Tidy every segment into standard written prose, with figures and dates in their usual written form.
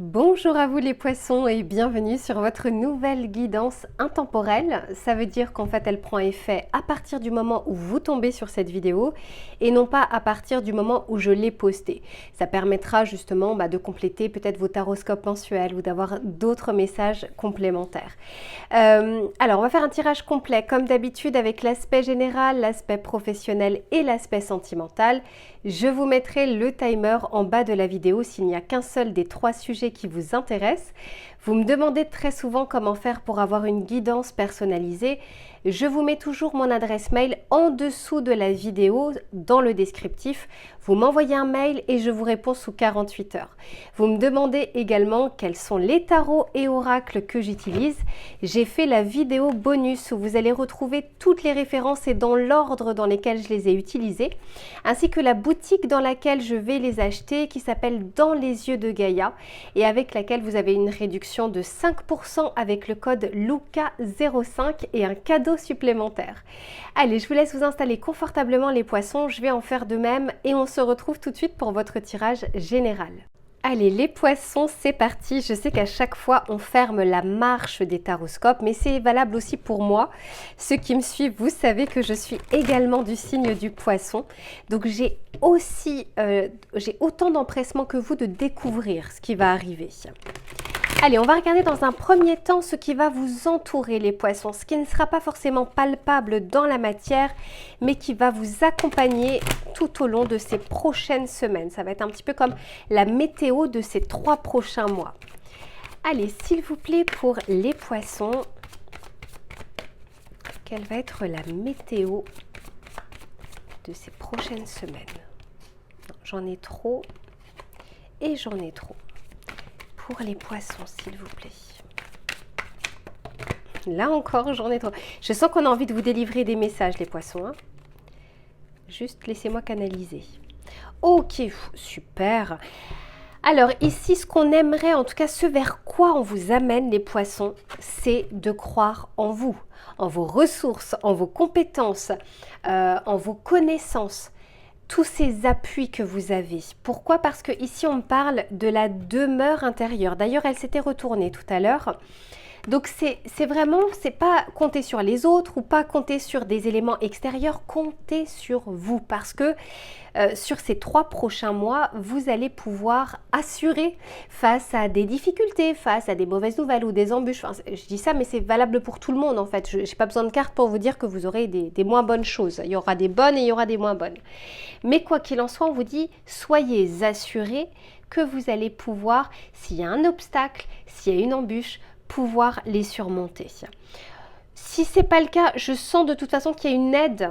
Bonjour à vous les poissons et bienvenue sur votre nouvelle guidance intemporelle. Ça veut dire qu'en fait elle prend effet à partir du moment où vous tombez sur cette vidéo et non pas à partir du moment où je l'ai postée. Ça permettra justement de compléter peut-être vos taroscopes mensuels ou d'avoir d'autres messages complémentaires. Alors on va faire un tirage complet comme d'habitude avec l'aspect général, l'aspect professionnel et l'aspect sentimental. Je vous mettrai le timer en bas de la vidéo s'il n'y a qu'un seul des 3 sujets qui vous intéressent. Vous me demandez très souvent comment faire pour avoir une guidance personnalisée. Je vous mets toujours mon adresse mail en dessous de la vidéo dans le descriptif. Vous m'envoyez un mail et je vous réponds sous 48 heures. Vous me demandez également quels sont les tarots et oracles que j'utilise. J'ai fait la vidéo bonus où vous allez retrouver toutes les références et dans l'ordre dans lesquels je les ai utilisées, ainsi que la boutique dans laquelle je vais les acheter qui s'appelle Dans les yeux de Gaïa et avec laquelle vous avez une réduction de 5% avec le code LUCA05 et un cadeau supplémentaire. Allez, je vous laisse vous installer confortablement les poissons, je vais en faire de même et on se retrouve tout de suite pour votre tirage général. Allez les poissons, c'est parti. Je sais qu'à chaque fois on ferme la marche des taroscopes, mais c'est valable aussi pour moi. Ceux qui me suivent, vous savez que je suis également du signe du poisson. Donc j'ai autant d'empressement que vous de découvrir ce qui va arriver. Allez, on va regarder dans un premier temps ce qui va vous entourer les poissons, ce qui ne sera pas forcément palpable dans la matière, mais qui va vous accompagner tout au long de ces prochaines semaines. Ça va être un petit peu comme la météo de ces 3 prochains mois. Allez, s'il vous plaît, pour les poissons, quelle va être la météo de ces prochaines semaines? J'en ai trop et j'en ai trop. Pour les poissons, s'il vous plaît. Là encore, j'en ai trop. Je sens qu'on a envie de vous délivrer des messages, les poissons. Hein. Juste laissez-moi canaliser. Ok, super. Alors ici, ce qu'on aimerait, en tout cas ce vers quoi on vous amène, les poissons, c'est de croire en vous, en vos ressources, en vos compétences, en vos connaissances. Tous ces appuis que vous avez. Pourquoi? Parce que ici on parle de la demeure intérieure. D'ailleurs, elle s'était retournée tout à l'heure. Donc c'est vraiment, c'est pas compter sur les autres ou pas compter sur des éléments extérieurs, compter sur vous parce que sur ces 3 prochains mois, vous allez pouvoir assurer face à des difficultés, face à des mauvaises nouvelles ou des embûches. Enfin, je dis ça, mais c'est valable pour tout le monde en fait. Je n'ai pas besoin de cartes pour vous dire que vous aurez des moins bonnes choses. Il y aura des bonnes et il y aura des moins bonnes. Mais quoi qu'il en soit, on vous dit, soyez assurés que vous allez pouvoir, s'il y a un obstacle, s'il y a une embûche, pouvoir les surmonter. Si ce n'est pas le cas, je sens de toute façon qu'il y a une aide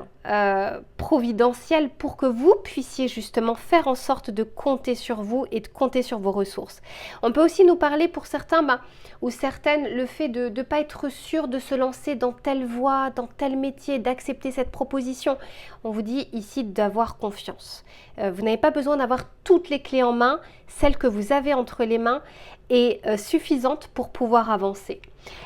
providentielle pour que vous puissiez justement faire en sorte de compter sur vous et de compter sur vos ressources. On peut aussi nous parler pour certains ou certaines le fait de ne pas être sûr de se lancer dans telle voie, dans tel métier, d'accepter cette proposition. On vous dit ici d'avoir confiance. Vous n'avez pas besoin d'avoir toutes les clés en main, celle que vous avez entre les mains est suffisante pour pouvoir avancer.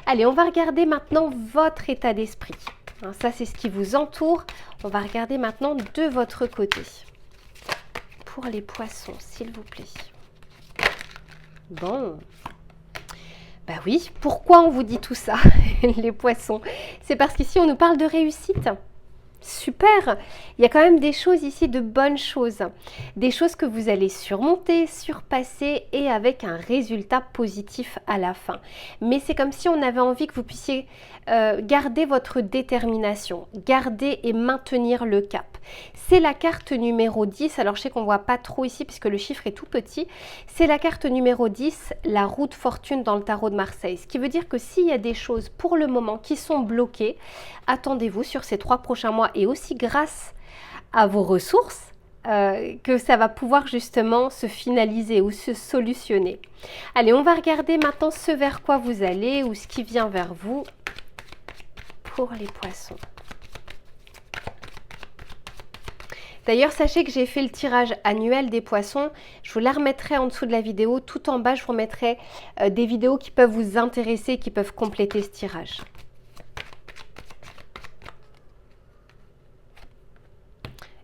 Allez, on va regarder maintenant votre état d'esprit. Hein, ça, c'est ce qui vous entoure. On va regarder maintenant de votre côté. Pour les poissons, s'il vous plaît. Bon. Bah oui, pourquoi on vous dit tout ça, les poissons? C'est parce qu'ici, on nous parle de réussite. Super! Il y a quand même des choses ici, de bonnes choses. Des choses que vous allez surmonter, surpasser et avec un résultat positif à la fin. Mais c'est comme si on avait envie que vous puissiez garder votre détermination, garder et maintenir le cap. C'est la carte numéro 10. Alors je sais qu'on ne voit pas trop ici puisque le chiffre est tout petit. C'est la carte numéro 10, la roue de fortune dans le tarot de Marseille. Ce qui veut dire que s'il y a des choses pour le moment qui sont bloquées, attendez-vous sur ces 3 prochains mois et aussi grâce à vos ressources que ça va pouvoir justement se finaliser ou se solutionner. Allez, on va regarder maintenant ce vers quoi vous allez ou ce qui vient vers vous pour les poissons. D'ailleurs, sachez que j'ai fait le tirage annuel des poissons. Je vous la remettrai en dessous de la vidéo. Tout en bas, je vous remettrai des vidéos qui peuvent vous intéresser, qui peuvent compléter ce tirage.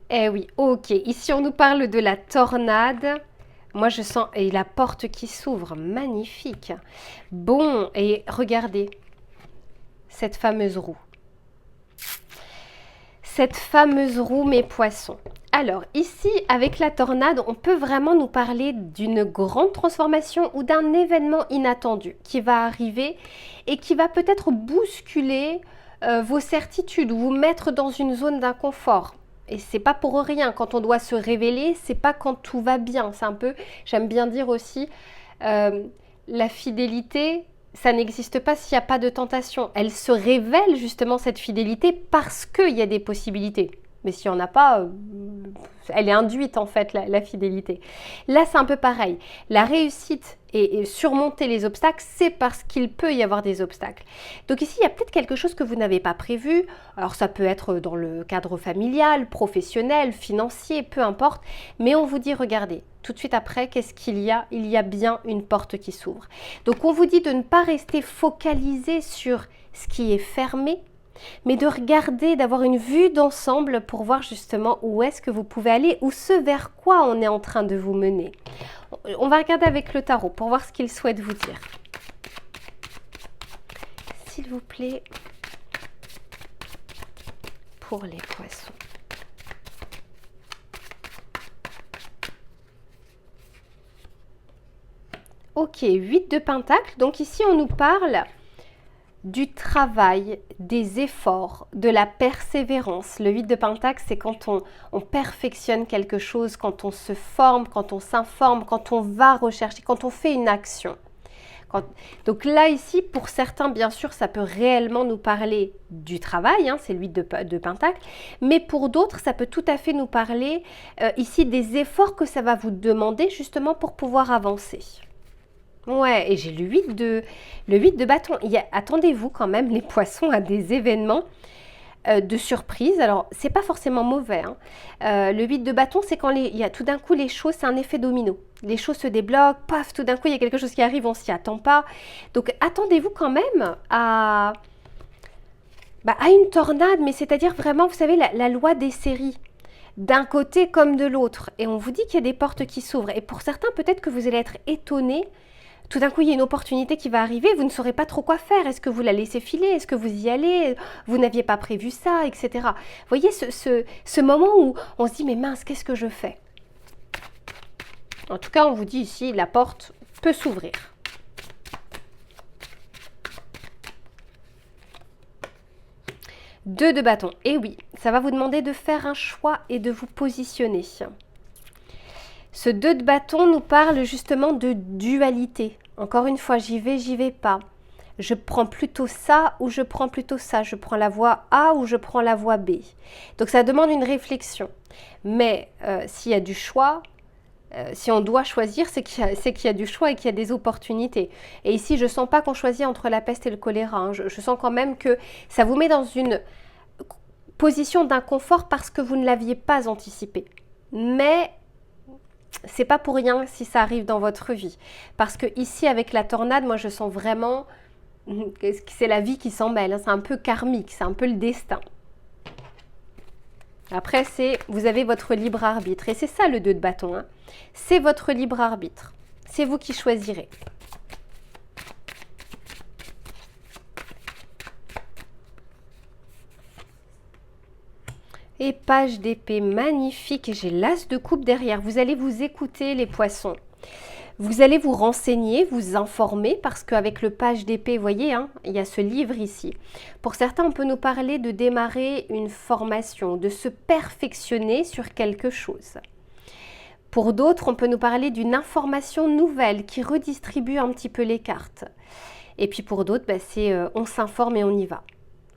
Eh oui, ok. Ici, on nous parle de la tornade. Moi, je sens, et la porte qui s'ouvre, magnifique. Bon, et regardez, cette fameuse roue. Cette fameuse roue, mes poissons. Alors, ici, avec la tornade, on peut vraiment nous parler d'une grande transformation ou d'un événement inattendu qui va arriver et qui va peut-être bousculer vos certitudes ou vous mettre dans une zone d'inconfort. Et c'est pas pour rien, quand on doit se révéler, c'est pas quand tout va bien. C'est un peu, j'aime bien dire aussi, la fidélité, ça n'existe pas s'il n'y a pas de tentation. Elle se révèle justement, cette fidélité, parce qu'il y a des possibilités. Mais s'il n'y en a pas, elle est induite en fait, la fidélité. Là, c'est un peu pareil. La réussite et surmonter les obstacles, c'est parce qu'il peut y avoir des obstacles. Donc ici, il y a peut-être quelque chose que vous n'avez pas prévu. Alors ça peut être dans le cadre familial, professionnel, financier, peu importe. Mais on vous dit, regardez, tout de suite après, qu'est-ce qu'il y a? Il y a bien une porte qui s'ouvre. Donc on vous dit de ne pas rester focalisé sur ce qui est fermé, mais de regarder, d'avoir une vue d'ensemble pour voir justement où est-ce que vous pouvez aller ou ce vers quoi on est en train de vous mener. On va regarder avec le tarot pour voir ce qu'il souhaite vous dire. S'il vous plaît, pour les poissons. Ok, 8 de Pentacle. Donc ici, on nous parle du travail, des efforts, de la persévérance. Le 8 de Pentacle, c'est quand on perfectionne quelque chose, quand on se forme, quand on s'informe, quand on va rechercher, quand on fait une action. Donc là, ici, pour certains, bien sûr, ça peut réellement nous parler du travail, hein, c'est le 8 de Pentacle, mais pour d'autres, ça peut tout à fait nous parler ici des efforts que ça va vous demander justement pour pouvoir avancer. Ouais, et j'ai le 8 de bâton. Attendez-vous quand même, les poissons, à des événements de surprise. Alors, c'est pas forcément mauvais, hein. Le 8 de bâton, c'est quand il y a tout d'un coup les choses, c'est un effet domino. Les choses se débloquent, paf, tout d'un coup, il y a quelque chose qui arrive, on s'y attend pas. Donc, attendez-vous quand même à une tornade, mais c'est-à-dire vraiment, vous savez, la loi des séries. D'un côté comme de l'autre. Et on vous dit qu'il y a des portes qui s'ouvrent. Et pour certains, peut-être que vous allez être étonnés. Tout d'un coup, il y a une opportunité qui va arriver, vous ne saurez pas trop quoi faire. Est-ce que vous la laissez filer? Est-ce que vous y allez? Vous n'aviez pas prévu ça, etc. Vous voyez ce moment où on se dit, mais mince, qu'est-ce que je fais? En tout cas, on vous dit ici, la porte peut s'ouvrir. Deux de bâton. Et oui, ça va vous demander de faire un choix et de vous positionner. Ce 2 de bâton nous parle justement de dualité. Encore une fois, j'y vais pas. Je prends plutôt ça ou je prends plutôt ça. Je prends la voie A ou je prends la voie B. Donc ça demande une réflexion. Mais s'il y a du choix, si on doit choisir, c'est qu'il y a du choix et qu'il y a des opportunités. Et ici, je ne sens pas qu'on choisit entre la peste et le choléra, hein. Je sens quand même que ça vous met dans une position d'inconfort parce que vous ne l'aviez pas anticipé. Mais c'est pas pour rien si ça arrive dans votre vie. Parce que ici, avec la tornade, moi, je sens vraiment que c'est la vie qui s'en mêle. C'est un peu karmique, c'est un peu le destin. Après, vous avez votre libre arbitre. Et c'est ça le 2 de bâton, hein. C'est votre libre arbitre. C'est vous qui choisirez. Et page d'épée, magnifique. Et j'ai l'as de coupe derrière. Vous allez vous écouter, les poissons. Vous allez vous renseigner, vous informer, parce qu'avec le page d'épée, vous voyez, hein, il y a ce livre ici. Pour certains, on peut nous parler de démarrer une formation, de se perfectionner sur quelque chose. Pour d'autres, on peut nous parler d'une information nouvelle qui redistribue un petit peu les cartes. Et puis pour d'autres, c'est on s'informe et on y va.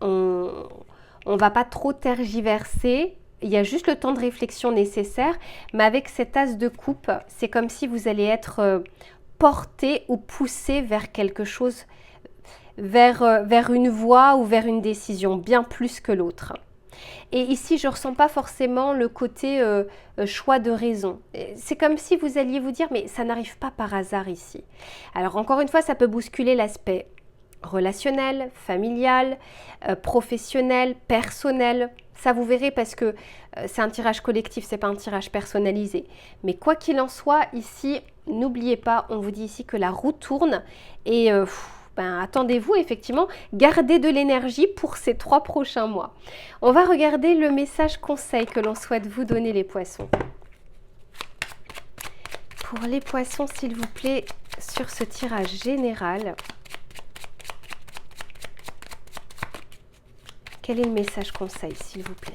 On ne va pas trop tergiverser. Il y a juste le temps de réflexion nécessaire, mais avec cet as de coupe, c'est comme si vous allez être porté ou poussé vers quelque chose, vers une voie ou vers une décision, bien plus que l'autre. Et ici, je ne ressens pas forcément le côté choix de raison. C'est comme si vous alliez vous dire, mais ça n'arrive pas par hasard ici. Alors encore une fois, ça peut bousculer l'aspect relationnel, familial, professionnel, personnel. Ça, vous verrez parce que c'est un tirage collectif, c'est pas un tirage personnalisé. Mais quoi qu'il en soit, ici, n'oubliez pas, on vous dit ici que la roue tourne et attendez-vous effectivement, gardez de l'énergie pour ces 3 prochains mois. On va regarder le message conseil que l'on souhaite vous donner les poissons. Pour les poissons, s'il vous plaît, sur ce tirage général, quel est le message conseil, s'il vous plaît?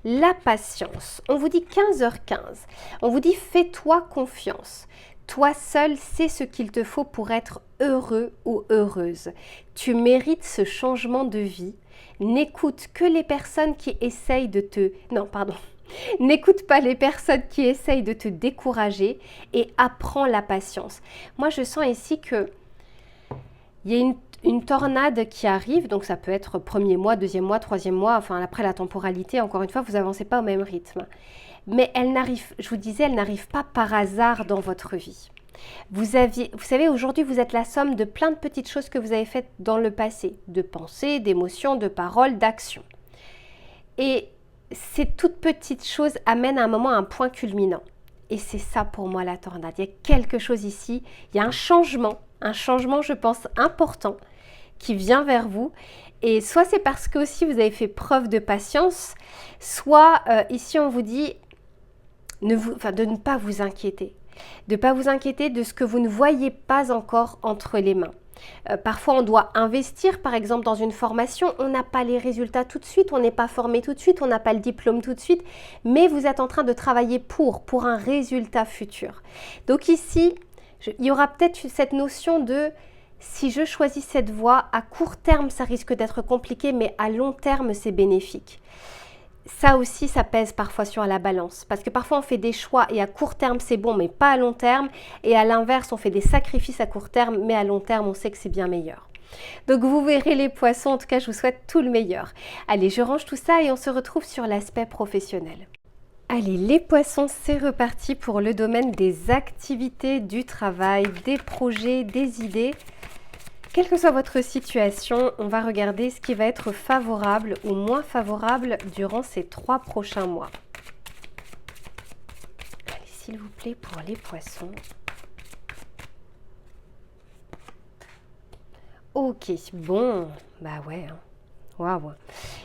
La patience. On vous dit 15h15. On vous dit fais-toi confiance. Toi seul sais ce qu'il te faut pour être heureux ou heureuse. Tu mérites ce changement de vie. N'écoute que les personnes qui essayent de te... Non, pardon. N'écoute pas les personnes qui essayent de te décourager et apprends la patience. Moi, je sens ici que il y a une tornade qui arrive, donc ça peut être premier mois, deuxième mois, troisième mois, enfin après la temporalité, encore une fois, vous n'avancez pas au même rythme. Mais elle n'arrive, je vous disais, elle n'arrive pas par hasard dans votre vie. Vous savez, aujourd'hui, vous êtes la somme de plein de petites choses que vous avez faites dans le passé, de pensées, d'émotions, de paroles, d'actions. Et ces toutes petites choses amènent à un moment à un point culminant. Et c'est ça pour moi la tornade. Il y a quelque chose ici, il y a un changement, je pense, important qui vient vers vous. Et soit c'est parce que aussi vous avez fait preuve de patience, soit ici on vous dit de ne pas vous inquiéter. De ne pas vous inquiéter de ce que vous ne voyez pas encore entre les mains. Parfois on doit investir par exemple dans une formation, on n'a pas les résultats tout de suite, on n'est pas formé tout de suite, on n'a pas le diplôme tout de suite, mais vous êtes en train de travailler pour un résultat futur. Donc ici, il y aura peut-être cette notion de si je choisis cette voie, à court terme ça risque d'être compliqué, mais à long terme c'est bénéfique. Ça aussi, ça pèse parfois sur la balance. Parce que parfois, on fait des choix et à court terme, c'est bon, mais pas à long terme. Et à l'inverse, on fait des sacrifices à court terme, mais à long terme, on sait que c'est bien meilleur. Donc, vous verrez les poissons. En tout cas, je vous souhaite tout le meilleur. Allez, je range tout ça et on se retrouve sur l'aspect professionnel. Allez, les poissons, c'est reparti pour le domaine des activités, du travail, des projets, des idées. Quelle que soit votre situation, on va regarder ce qui va être favorable ou moins favorable durant ces 3 prochains mois. Allez, s'il vous plaît, pour les poissons. Ok, bon, bah ouais, waouh.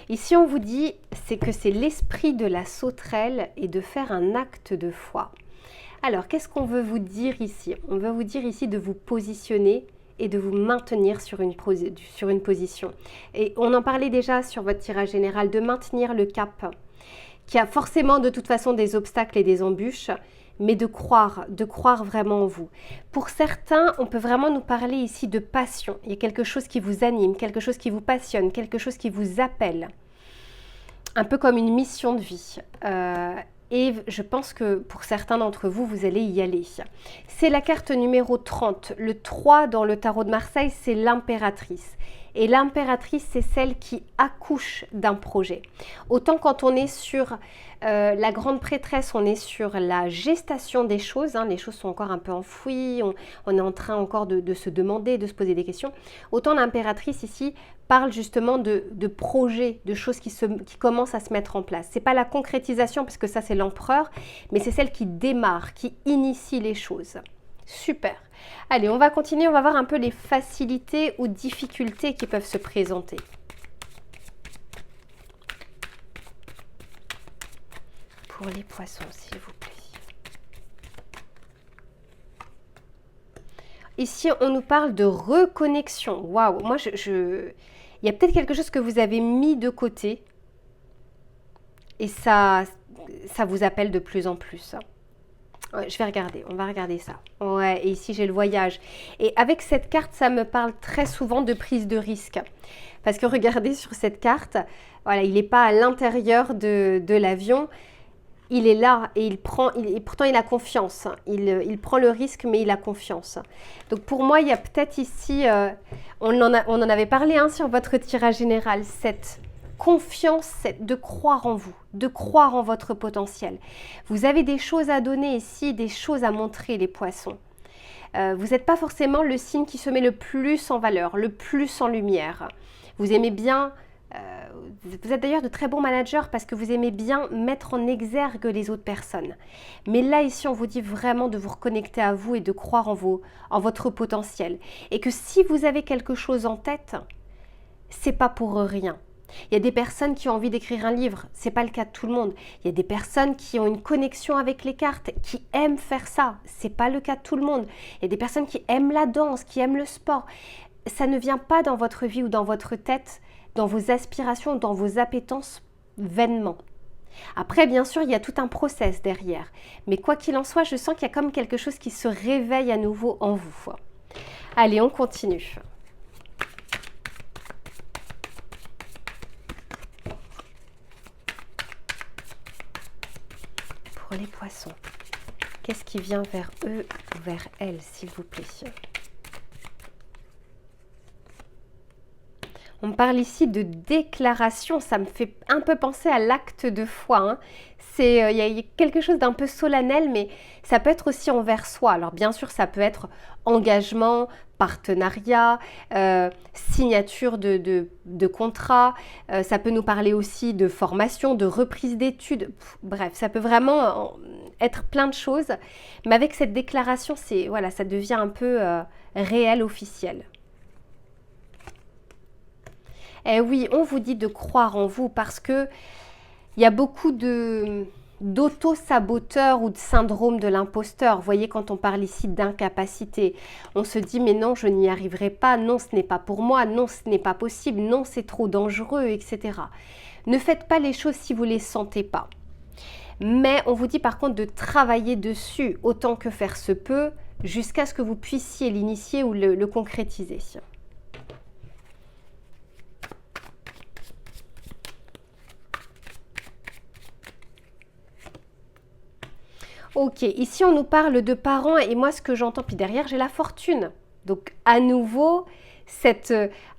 Ici, on vous dit, c'est que c'est l'esprit de la sauterelle et de faire un acte de foi. Alors, qu'est-ce qu'on veut vous dire ici? On veut vous dire ici de vous positionner et de vous maintenir sur une position. Et on en parlait déjà sur votre tirage général, de maintenir le cap, qui a forcément de toute façon des obstacles et des embûches, mais de croire vraiment en vous. Pour certains, on peut vraiment nous parler ici de passion. Il y a quelque chose qui vous anime, quelque chose qui vous passionne, quelque chose qui vous appelle. Un peu comme une mission de vie. Et je pense que pour certains d'entre vous, vous allez y aller. C'est la carte numéro 30. Le 3 dans le tarot de Marseille, c'est l'impératrice. Et l'impératrice, c'est celle qui accouche d'un projet. Autant quand on est sur la grande prêtresse, on est sur la gestation des choses. Les choses sont encore un peu enfouies, on est en train encore de se demander, de se poser des questions. Autant l'impératrice ici parle justement de projets, de choses qui commencent à se mettre en place. Ce n'est pas la concrétisation, parce que ça c'est l'empereur, mais c'est celle qui démarre, qui initie les choses. Super. Allez, on va continuer, on va voir un peu les facilités ou difficultés qui peuvent se présenter. Pour les poissons, s'il vous plaît. Ici, on nous parle de reconnexion. Waouh, moi, il y a peut-être quelque chose que vous avez mis de côté et ça vous appelle de plus en plus. Ouais, je vais regarder, on va regarder ça. Ouais, et ici j'ai le voyage. Et avec cette carte, ça me parle très souvent de prise de risque. Parce que regardez sur cette carte, voilà, il n'est pas à l'intérieur de l'avion. Il est là et pourtant il a confiance. Il prend le risque, mais il a confiance. Donc pour moi, il y a peut-être ici, on en avait parlé sur votre tirage général, cette confiance, de croire en vous, de croire en votre potentiel. Vous avez des choses à donner ici, des choses à montrer, les poissons. Vous n'êtes pas forcément le signe qui se met le plus en valeur, le plus en lumière. Vous aimez bien, vous êtes d'ailleurs de très bons managers parce que vous aimez bien mettre en exergue les autres personnes. Mais là, ici, on vous dit vraiment de vous reconnecter à vous et de croire en votre potentiel. Et que si vous avez quelque chose en tête, c'est pas pour rien. Il y a des personnes qui ont envie d'écrire un livre, c'est pas le cas de tout le monde. Il y a des personnes qui ont une connexion avec les cartes, qui aiment faire ça, c'est pas le cas de tout le monde. Il y a des personnes qui aiment la danse, qui aiment le sport. Ça ne vient pas dans votre vie ou dans votre tête, dans vos aspirations, dans vos appétences vainement. Après, bien sûr, il y a tout un process derrière. Mais quoi qu'il en soit, je sens qu'il y a comme quelque chose qui se réveille à nouveau en vous. Allez, on continue. Pour les poissons, qu'est-ce qui vient vers eux ou vers elles, s'il vous plaît? On parle ici de déclaration, ça me fait un peu penser à l'acte de foi. Hein. Il y a quelque chose d'un peu solennel, mais ça peut être aussi envers soi. Alors bien sûr, ça peut être engagement, partenariat, signature de contrat. Ça peut nous parler aussi de formation, de reprise d'études. Bref, ça peut vraiment être plein de choses. Mais avec cette déclaration, voilà, ça devient un peu réel, officiel. Eh oui, on vous dit de croire en vous parce que il y a beaucoup d'auto-saboteurs ou de syndrome de l'imposteur. Vous voyez, quand on parle ici d'incapacité, on se dit mais non, je n'y arriverai pas, non, ce n'est pas pour moi, non, ce n'est pas possible, non, c'est trop dangereux, etc. Ne faites pas les choses si vous ne les sentez pas. Mais on vous dit par contre de travailler dessus autant que faire se peut jusqu'à ce que vous puissiez l'initier ou le concrétiser. Ok, ici on nous parle de parents et moi ce que j'entends, puis derrière j'ai la fortune. Donc à nouveau,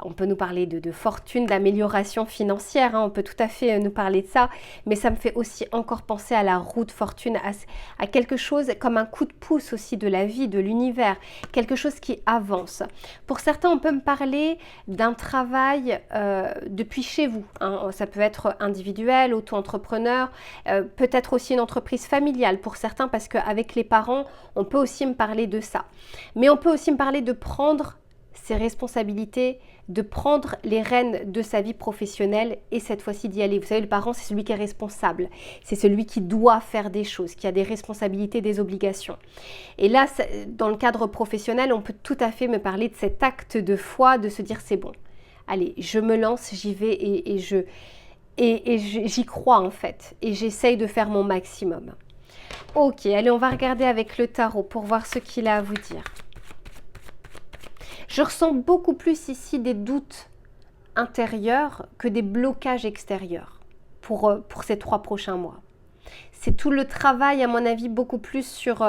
on peut nous parler de fortune, d'amélioration financière, hein, on peut tout à fait nous parler de ça, mais ça me fait aussi encore penser à la roue de fortune, à quelque chose comme un coup de pouce aussi de la vie, de l'univers, quelque chose qui avance. Pour certains, on peut me parler d'un travail depuis chez vous, hein, ça peut être individuel, auto-entrepreneur, peut-être aussi une entreprise familiale pour certains, parce qu'avec les parents, on peut aussi me parler de ça. Mais on peut aussi me parler de prendre ses responsabilités, de prendre les rênes de sa vie professionnelle et cette fois-ci d'y aller. Vous savez, le parent, c'est celui qui est responsable. C'est celui qui doit faire des choses, qui a des responsabilités, des obligations. Et là, dans le cadre professionnel, on peut tout à fait me parler de cet acte de foi, de se dire c'est bon. Allez, je me lance, j'y vais et j'y crois en fait. Et j'essaye de faire mon maximum. Ok, allez, on va regarder avec le tarot pour voir ce qu'il a à vous dire. Je ressens beaucoup plus ici des doutes intérieurs que des blocages extérieurs pour ces 3 prochains mois. C'est tout le travail, à mon avis, beaucoup plus sur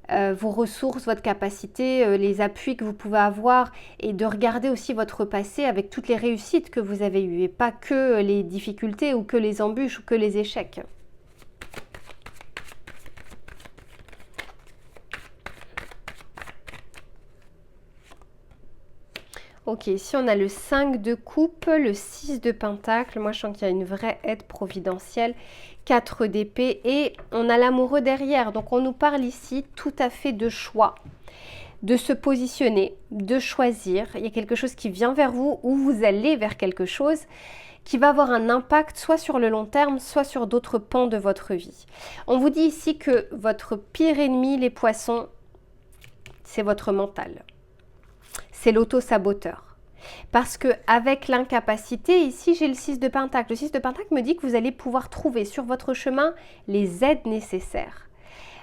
vos ressources, votre capacité, les appuis que vous pouvez avoir et de regarder aussi votre passé avec toutes les réussites que vous avez eues et pas que les difficultés ou que les embûches ou que les échecs. Ok, ici on a le 5 de coupe, le 6 de pentacle, moi je sens qu'il y a une vraie aide providentielle, 4 d'épée et on a l'amoureux derrière. Donc on nous parle ici tout à fait de choix, de se positionner, de choisir. Il y a quelque chose qui vient vers vous ou vous allez vers quelque chose qui va avoir un impact soit sur le long terme, soit sur d'autres pans de votre vie. On vous dit ici que votre pire ennemi, les poissons, c'est votre mental. C'est l'auto-saboteur. Parce qu'avec l'incapacité, ici j'ai le 6 de pentacle. Le 6 de pentacle me dit que vous allez pouvoir trouver sur votre chemin les aides nécessaires.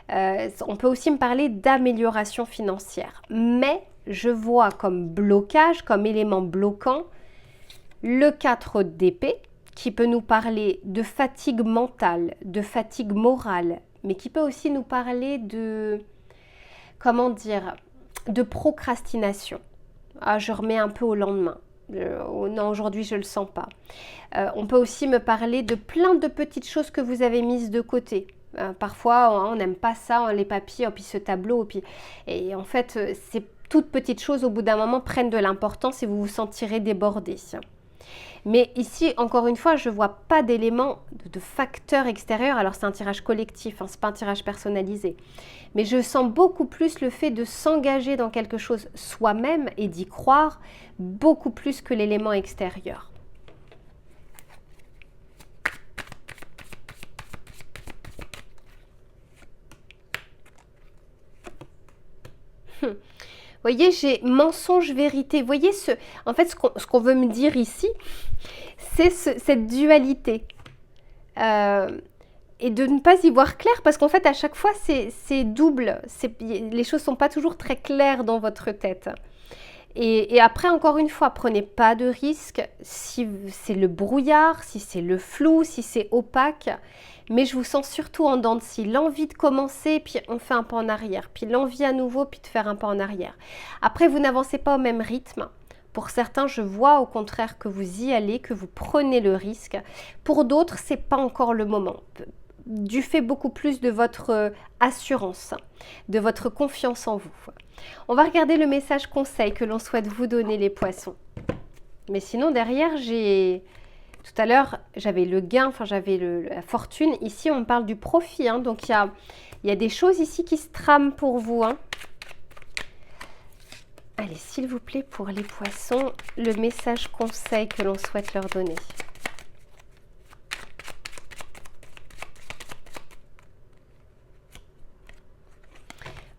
On peut aussi me parler d'amélioration financière. Mais je vois comme blocage, comme élément bloquant, le 4 d'épée qui peut nous parler de fatigue mentale, de fatigue morale, mais qui peut aussi nous parler de, comment dire, de procrastination. Ah, je remets un peu au lendemain. Non, aujourd'hui, je ne le sens pas. On peut aussi me parler de plein de petites choses que vous avez mises de côté. Parfois, on n'aime pas ça, les papiers, puis ce tableau. Et en fait, ces toutes petites choses, au bout d'un moment, prennent de l'importance et vous vous sentirez débordé. Mais ici, encore une fois, je ne vois pas d'éléments, de facteurs extérieurs. Alors, c'est un tirage collectif, ce n'est pas un tirage personnalisé. Mais je sens beaucoup plus le fait de s'engager dans quelque chose soi-même et d'y croire, beaucoup plus que l'élément extérieur. Vous voyez, j'ai mensonge, vérité. Vous voyez, en fait, ce qu'on veut me dire ici, c'est cette dualité. Et de ne pas y voir clair, parce qu'en fait, à chaque fois, c'est double. Les choses ne sont pas toujours très claires dans votre tête. Et après, encore une fois, prenez pas de risques si c'est le brouillard, si c'est le flou, si c'est opaque. Mais je vous sens surtout en dents de scie. L'envie de commencer, puis on fait un pas en arrière. Puis l'envie à nouveau, puis de faire un pas en arrière. Après, vous n'avancez pas au même rythme. Pour certains, je vois au contraire que vous y allez, que vous prenez le risque. Pour d'autres, ce n'est pas encore le moment. Du fait beaucoup plus de votre assurance, de votre confiance en vous. On va regarder le message conseil que l'on souhaite vous donner, les poissons. Mais sinon, derrière, tout à l'heure, j'avais le gain, j'avais la fortune. Ici, on parle du profit. Donc, il y a des choses ici qui se trament pour vous. Allez, s'il vous plaît, pour les poissons, le message conseil que l'on souhaite leur donner.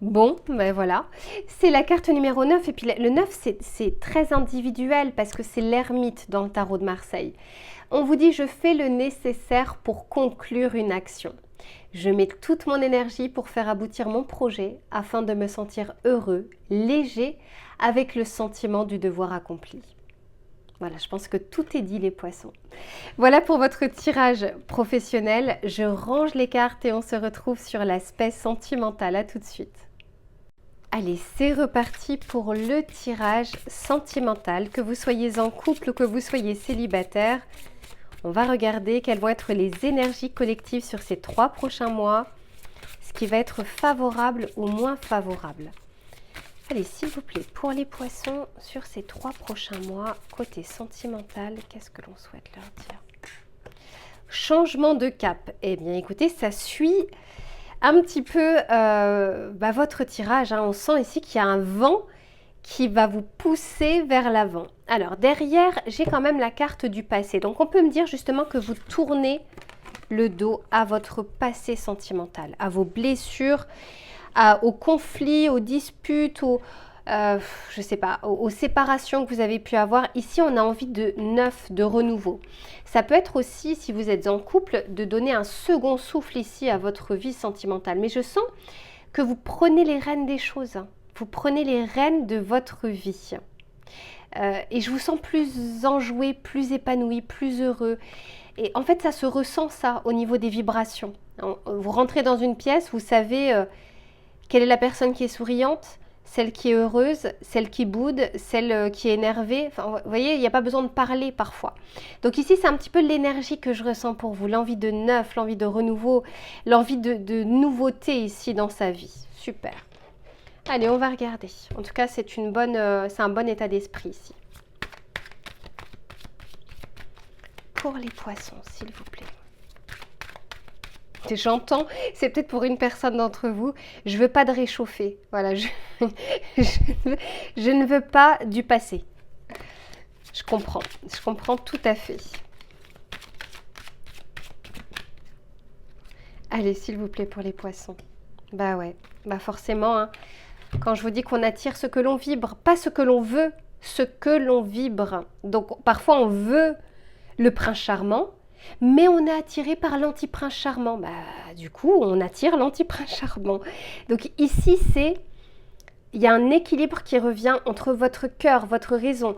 Bon, ben voilà, c'est la carte numéro 9 et puis le 9 c'est très individuel parce que c'est l'ermite dans le tarot de Marseille. On vous dit je fais le nécessaire pour conclure une action. Je mets toute mon énergie pour faire aboutir mon projet afin de me sentir heureux, léger, avec le sentiment du devoir accompli. Voilà, je pense que tout est dit les poissons. Voilà pour votre tirage professionnel. Je range les cartes et on se retrouve sur l'aspect sentimental. À tout de suite. Allez, c'est reparti pour le tirage sentimental. Que vous soyez en couple ou que vous soyez célibataire, on va regarder quelles vont être les énergies collectives sur ces 3 prochains mois, ce qui va être favorable ou moins favorable. Allez, s'il vous plaît, pour les poissons, sur ces 3 prochains mois, côté sentimental, qu'est-ce que l'on souhaite leur dire? Changement de cap. Eh bien, écoutez, ça suit un petit peu votre tirage. On sent ici qu'il y a un vent qui va vous pousser vers l'avant. Alors, derrière, j'ai quand même la carte du passé. Donc, on peut me dire justement que vous tournez le dos à votre passé sentimental, à vos blessures, aux conflits, aux disputes, je sais pas, aux séparations que vous avez pu avoir. Ici, on a envie de neuf, de renouveau. Ça peut être aussi, si vous êtes en couple, de donner un second souffle ici à votre vie sentimentale. Mais je sens que vous prenez les rênes des choses. Vous prenez les rênes de votre vie. Et je vous sens plus enjoué, plus épanoui, plus heureux. Et en fait, ça se ressent ça au niveau des vibrations. Vous rentrez dans une pièce, vous savez quelle est la personne qui est souriante, celle qui est heureuse, celle qui boude, celle qui est énervée. Enfin, vous voyez, il n'y a pas besoin de parler parfois. Donc ici, c'est un petit peu l'énergie que je ressens pour vous, l'envie de neuf, l'envie de renouveau, l'envie de nouveauté ici dans sa vie. Super. Allez, on va regarder. En tout cas, c'est un bon état d'esprit ici. Pour les poissons, s'il vous plaît. J'entends, c'est peut-être pour une personne d'entre vous, je veux pas de réchauffer. Voilà, je ne veux pas du passé. Je comprends tout à fait. Allez, s'il vous plaît, pour les poissons. Bah ouais, bah forcément, quand je vous dis qu'on attire ce que l'on vibre, pas ce que l'on veut, ce que l'on vibre. Donc parfois on veut le prince charmant, mais on est attiré par l'anti-prince charmant. Bah, du coup, on attire l'anti-prince charmant. Donc ici, il y a un équilibre qui revient entre votre cœur, votre raison,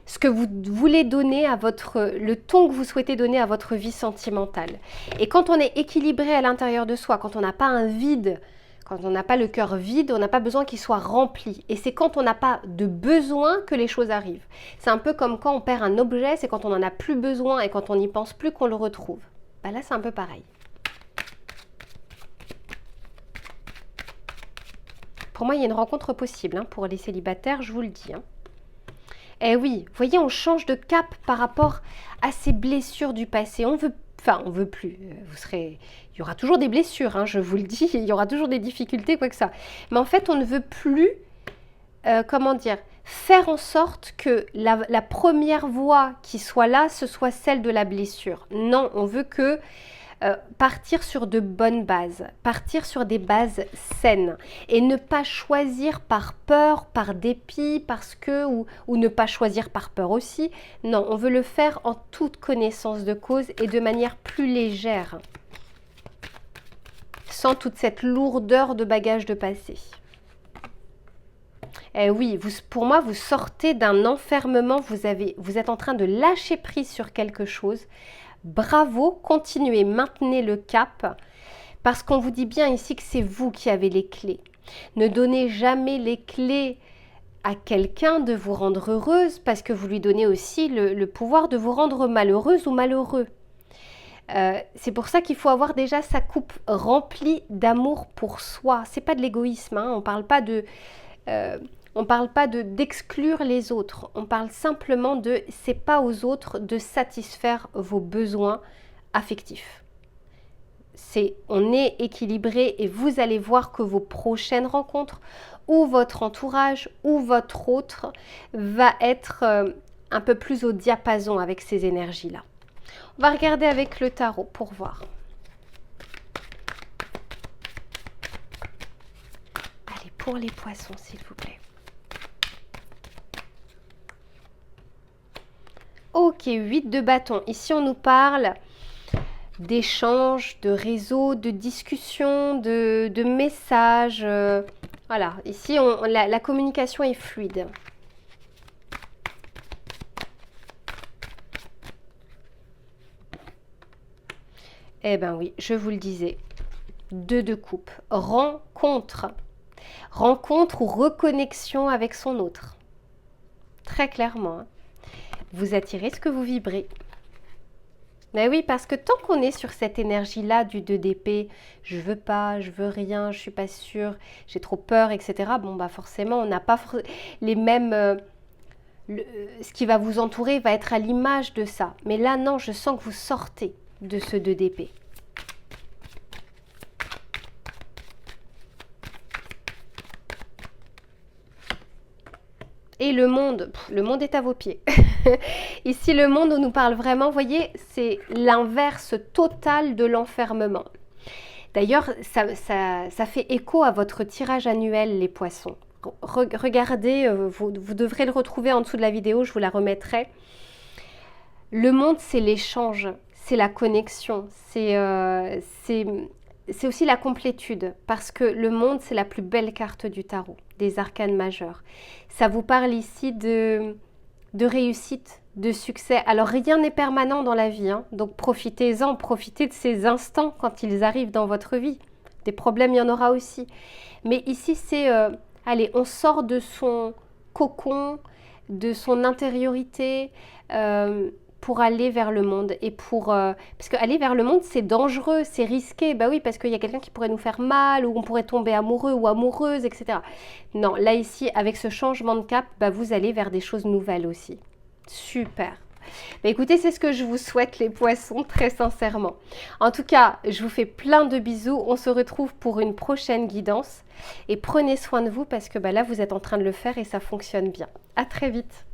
ce que vous voulez donner à le ton que vous souhaitez donner à votre vie sentimentale. Et quand on est équilibré à l'intérieur de soi, quand on n'a pas un vide, quand on n'a pas le cœur vide, on n'a pas besoin qu'il soit rempli. Et c'est quand on n'a pas de besoin que les choses arrivent. C'est un peu comme quand on perd un objet, c'est quand on n'en a plus besoin et quand on n'y pense plus qu'on le retrouve. Bah là, c'est un peu pareil. Pour moi, il y a une rencontre possible hein, pour les célibataires, je vous le dis. Hein. Eh oui, vous voyez, on change de cap par rapport à ces blessures du passé. On veut plus. Il y aura toujours des blessures, hein, je vous le dis. Il y aura toujours des difficultés, quoi que ça. Mais en fait, on ne veut plus, comment dire, faire en sorte que la première voie qui soit là, ce soit celle de la blessure. Non, on veut que partir sur de bonnes bases, partir sur des bases saines et ne pas choisir par peur, par dépit, parce que, ou ne pas choisir par peur aussi. Non, on veut le faire en toute connaissance de cause et de manière plus légère, sans toute cette lourdeur de bagages de passé. Eh oui, pour moi, vous sortez d'un enfermement, vous êtes en train de lâcher prise sur quelque chose. Bravo, continuez, maintenez le cap, parce qu'on vous dit bien ici que c'est vous qui avez les clés. Ne donnez jamais les clés à quelqu'un de vous rendre heureuse, parce que vous lui donnez aussi le pouvoir de vous rendre malheureuse ou malheureux. C'est pour ça qu'il faut avoir déjà sa coupe remplie d'amour pour soi. C'est pas de l'égoïsme, hein, on parle pas de... on ne parle pas d'exclure les autres, on parle simplement de c'est pas aux autres de satisfaire vos besoins affectifs. On est équilibré et vous allez voir que vos prochaines rencontres ou votre entourage ou votre autre va être un peu plus au diapason avec ces énergies-là. On va regarder avec le tarot pour voir. Allez, pour les poissons, s'il vous plaît. Ok, 8 de bâton. Ici, on nous parle d'échanges, de réseaux, de discussions, de messages. Voilà, ici, la communication est fluide. Eh bien oui, je vous le disais. 2 de coupe. Rencontre. Rencontre ou reconnexion avec son autre. Très clairement. Hein. Vous attirez ce que vous vibrez. Mais oui, parce que tant qu'on est sur cette énergie-là du 2 d'épée, je veux pas, je veux rien, je suis pas sûre, j'ai trop peur, etc. Bon, bah forcément, on n'a pas les mêmes... ce qui va vous entourer va être à l'image de ça. Mais là, non, je sens que vous sortez de ce 2 d'épée. Et le monde est à vos pieds. Ici, le monde, on nous parle vraiment, vous voyez, c'est l'inverse total de l'enfermement. D'ailleurs, ça fait écho à votre tirage annuel, les poissons. Regardez, vous devrez le retrouver en dessous de la vidéo, je vous la remettrai. Le monde, c'est l'échange, c'est la connexion, c'est aussi la complétude, parce que le monde, c'est la plus belle carte du tarot, des arcanes majeurs. Ça vous parle ici de réussite, de succès. Alors, rien n'est permanent dans la vie, hein, donc profitez-en, profitez de ces instants quand ils arrivent dans votre vie. Des problèmes, il y en aura aussi. Mais ici, c'est, allez, on sort de son cocon, de son intériorité, pour aller vers le monde et parce qu'aller vers le monde c'est dangereux, c'est risqué, bah oui, parce qu'il y a quelqu'un qui pourrait nous faire mal ou on pourrait tomber amoureux ou amoureuse, etc. Non, là ici avec ce changement de cap, bah vous allez vers des choses nouvelles aussi. Super. Bah écoutez, c'est ce que je vous souhaite les poissons, très sincèrement. En tout cas, je vous fais plein de bisous, on se retrouve pour une prochaine guidance et prenez soin de vous parce que bah là vous êtes en train de le faire et ça fonctionne bien. À très vite.